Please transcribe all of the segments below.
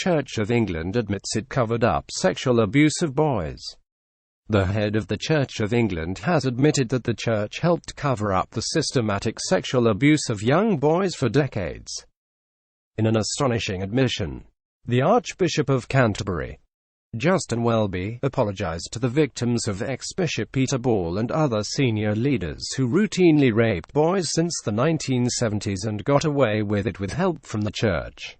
Church of England admits it covered up sexual abuse of boys. The head of the Church of England has admitted that the Church helped cover up the systematic sexual abuse of young boys for decades. In an astonishing admission, the Archbishop of Canterbury, Justin Welby, apologized to the victims of ex-Bishop Peter Ball and other senior leaders who routinely raped boys since the 1970s and got away with it with help from the Church.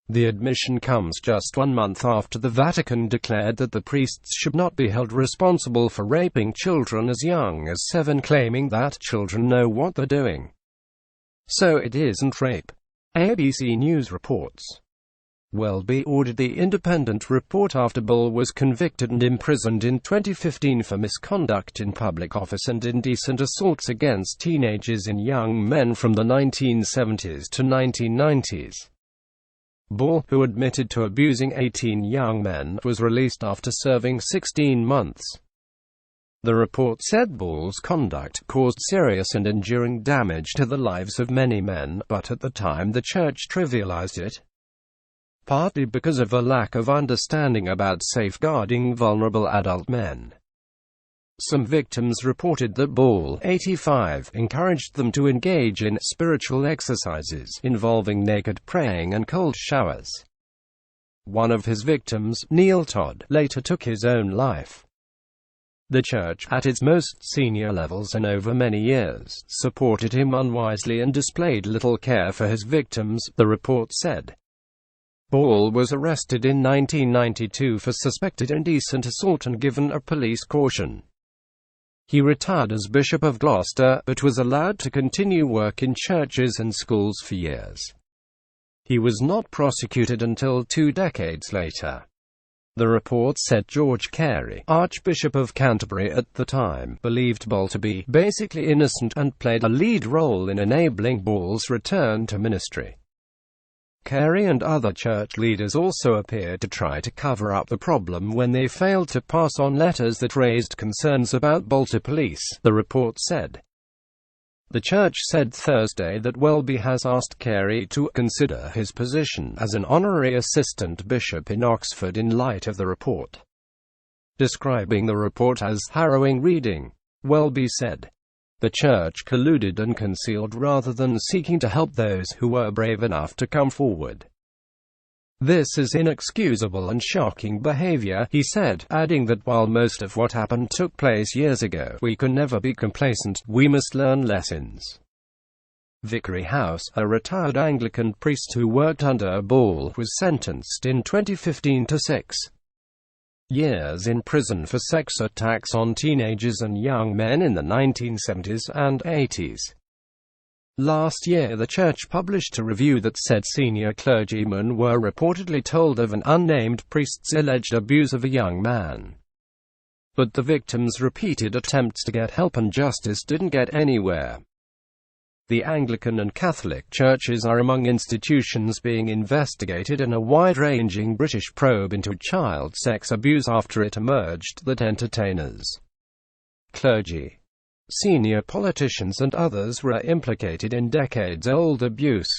The admission comes just 1 month after the Vatican declared that the priests should not be held responsible for raping children as young as 7, claiming that children know what they're doing. So it isn't rape. ABC News reports. Welby ordered the Independent report after Ball was convicted and imprisoned in 2015 for misconduct in public office and indecent assaults against teenagers and young men from the 1970s to 1990s. Ball, who admitted to abusing 18 young men, was released after serving 16 months. The report said Ball's conduct caused serious and enduring damage to the lives of many men, but at the time the Church trivialized it, partly because of a lack of understanding about safeguarding vulnerable adult men. Some victims reported that Ball, 85, encouraged them to engage in spiritual exercises involving naked praying and cold showers. One of his victims, Neil Todd, later took his own life. The Church, at its most senior levels and over many years, supported him unwisely and displayed little care for his victims, the report said. Ball was arrested in 1992 for suspected indecent assault and given a police caution. He retired as Bishop of Gloucester, but was allowed to continue work in churches and schools for years. He was not prosecuted until 2 decades later. The report said George Carey, Archbishop of Canterbury at the time, believed Ball to be basically innocent and played a lead role in enabling Ball's return to ministry. Carey and other church leaders also appeared to try to cover up the problem when they failed to pass on letters that raised concerns about Ball to police, the report said. The Church said Thursday that Welby has asked Carey to consider his position as an honorary assistant bishop in Oxford in light of the report. Describing the report as harrowing reading, Welby said, "The Church colluded and concealed rather than seeking to help those who were brave enough to come forward. This is inexcusable and shocking behavior," he said, adding that while most of what happened took place years ago, we can never be complacent, we must learn lessons. Vickery House, a retired Anglican priest who worked under Ball, was sentenced in 2015 to 6 years in prison for sex attacks on teenagers and young men in the 1970s and 80s. Last year the Church published a review that said senior clergymen were reportedly told of an unnamed priest's alleged abuse of a young man. But the victims' repeated attempts to get help and justice didn't get anywhere. The Anglican and Catholic churches are among institutions being investigated in a wide-ranging British probe into child sex abuse after it emerged that entertainers, clergy, senior politicians and others were implicated in decades-old abuse.